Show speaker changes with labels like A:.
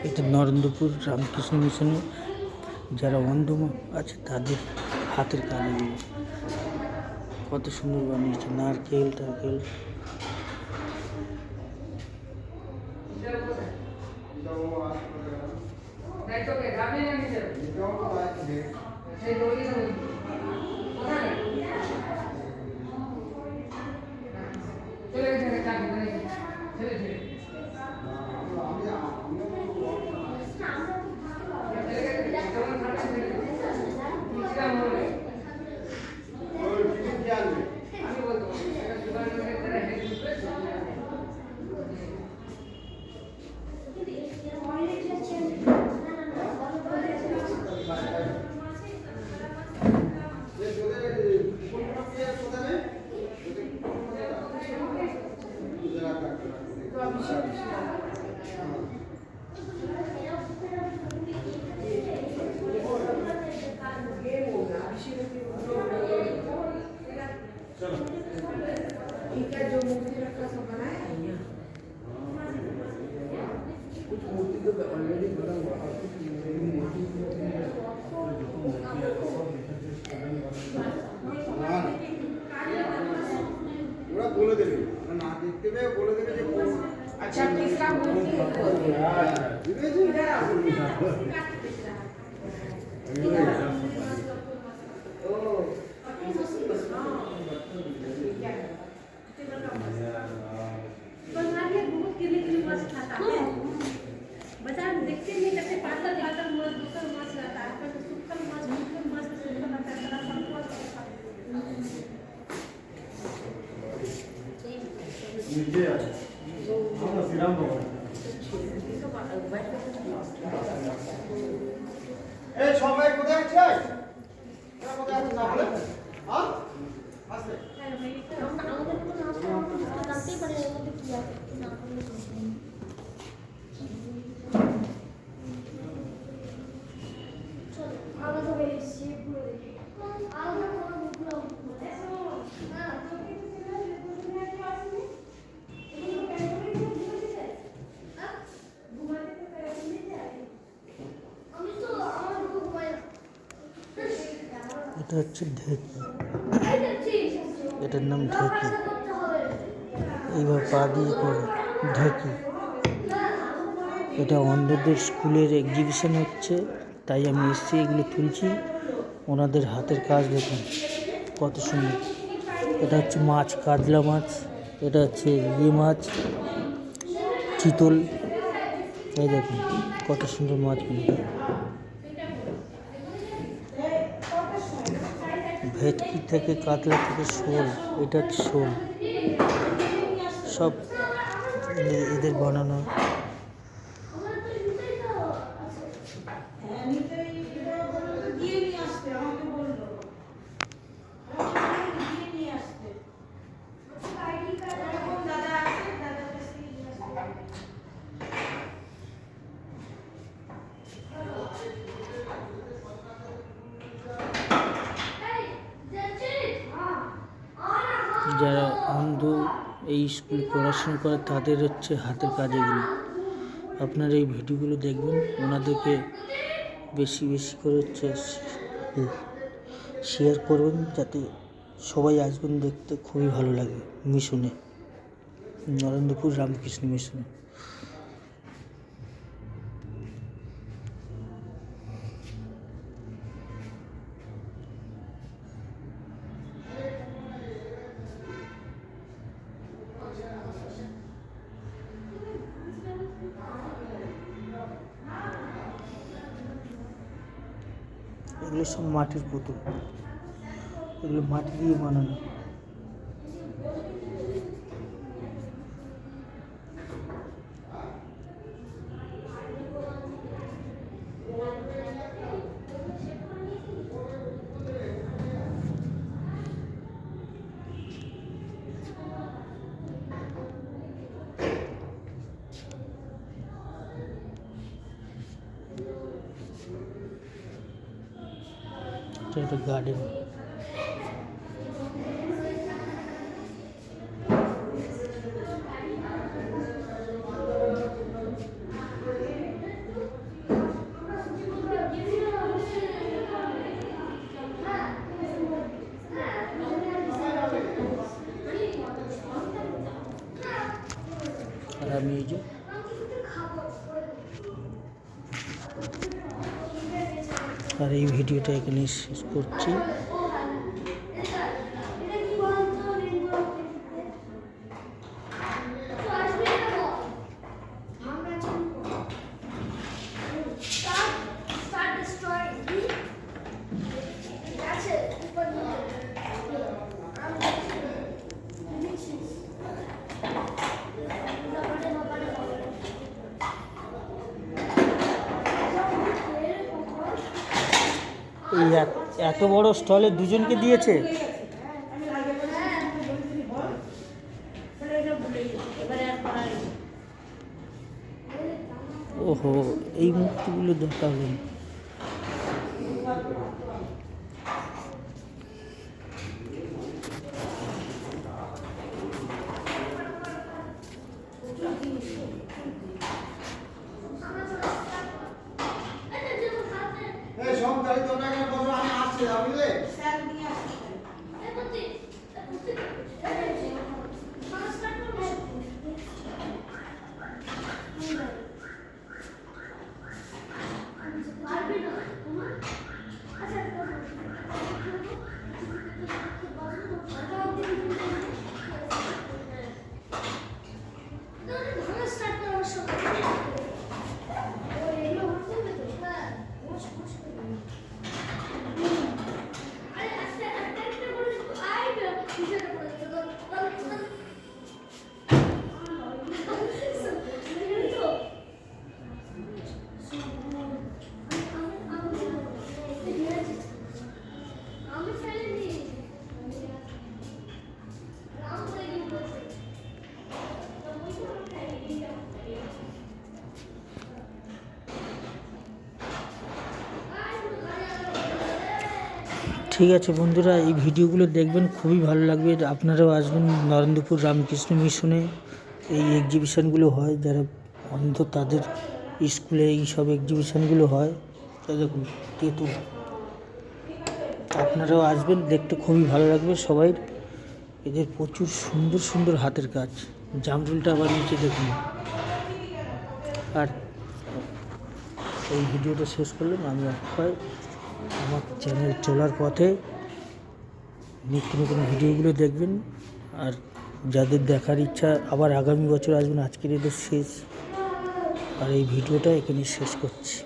A: এটা নরেন্দ্রপুর রামকৃষ্ণ মিশনে যারা অন্ধ আছে তাদের হাতের কাজ এগুলো। কত সুন্দর বানিয়েছে, নারকেল টারকেল।
B: इनका जो मूर्ति रखा सब बनाया है यहाँ। कुछ मूर्ति तो ऑलरेडी बना हुआ है, कुछ मूर्ति पूरा बोले देवे ना देखते हुए बोले देवे जो अच्छा तीसरा मूर्ति इधर आओ।
C: बाजार देखते नहीं करते पातल पातल माछ दूसरा माछ रहता है, पर सुखल माछ मुखल माछ से सुखल रहता है, तरह
D: नीचे आ हां श्रीराम भगवान
B: ए সবাই কোথায় আছিস? কোথায় আছিস তাহলে? হ্যাঁ? আসলে
C: আমাদের কোনো নাস্তা জানতেই পারে এর মধ্যে কি আছে না করলে বুঝতে নেই। চলো আমরা তো বেরিয়েছি পুরো দেখি আমরা কোনো বুকলো না তোকে তো ছেলে দুপুরে একটু আসেনি এগুলো কেন করে ঘুমাতে যায় হ্যাঁ ঘুমাতে তো কেন যায় আমি তো আমার ঘুমাই না।
A: এটা হচ্ছে ঢেকি, এটার নাম ঢেকি। এইভাবে পা দিয়ে করে ঢেকি। এটা অন্ধদের স্কুলের এক্সিবিশন হচ্ছে, তাই আমি এসেছি, এগুলো তুলছি। ওনাদের হাতের কাজ দেখুন কত সুন্দর। এটা হচ্ছে মাছ, কাতলা মাছ। এটা হচ্ছে ইয়ে মাছ, চিতল। এই দেখুন কত সুন্দর মাছগুলো। ভেটকি থেকে কাতলা থেকে শোল, এটা হচ্ছে শোল, সব এদের বানানো। যারা অন্ধ এই স্কুলে পড়াশোনা করে তাদের হচ্ছে হাতের কাজ এগুলো। আপনারা এই ভিডিওগুলো দেখবেন, ওনাদেরকে বেশি বেশি করে হচ্ছে শেয়ার করবেন, যাতে সবাই আসবেন দেখতে। খুবই ভালো লাগে মিশনে, নরেন্দ্রপুর রামকৃষ্ণ মিশনে। এগুলো সব মাটির পুতুল, এগুলো মাটি দিয়ে বানানো। এটা একটা গার্ডেন। আর আমি এই যে আর এই ভিডিওটা এখানে শেষ করছি। এই এত বড় স্টলে দুজনকে দিয়েছে। ওহো, এই মূর্তিগুলো দেখাবেন।
B: এই সব গাড়ি তোমরা এখানে বসো, আমি আসছি, বুঝলে?
A: ঠিক আছে বন্ধুরা, এই ভিডিওগুলো দেখবেন, খুবই ভালো লাগবে। আপনারাও আসবেন নরেন্দ্রপুর রামকৃষ্ণ মিশনে। এই এক্সিবিশানগুলো হয়, যারা অন্ধ তাদের স্কুলে এই সব এক্সিবিশানগুলো হয়। তা দেখুন তেঁতুল, আপনারাও আসবেন, দেখতে খুবই ভালো লাগবে সবাই। এদের প্রচুর সুন্দর সুন্দর হাতের কাজ। জামরুলটা আবার নিচে দেখুন। আর এই ভিডিওটা শেষ করলাম। আমি অক্ষয়, আমার চ্যানেল চলার পথে নিত্য নতুন ভিডিওগুলো দেখবেন। আর যাদের দেখার ইচ্ছা আবার আগামী বছর আসবেন। আজকের এদের শেষ, আর এই ভিডিওটা এখানে শেষ করছি।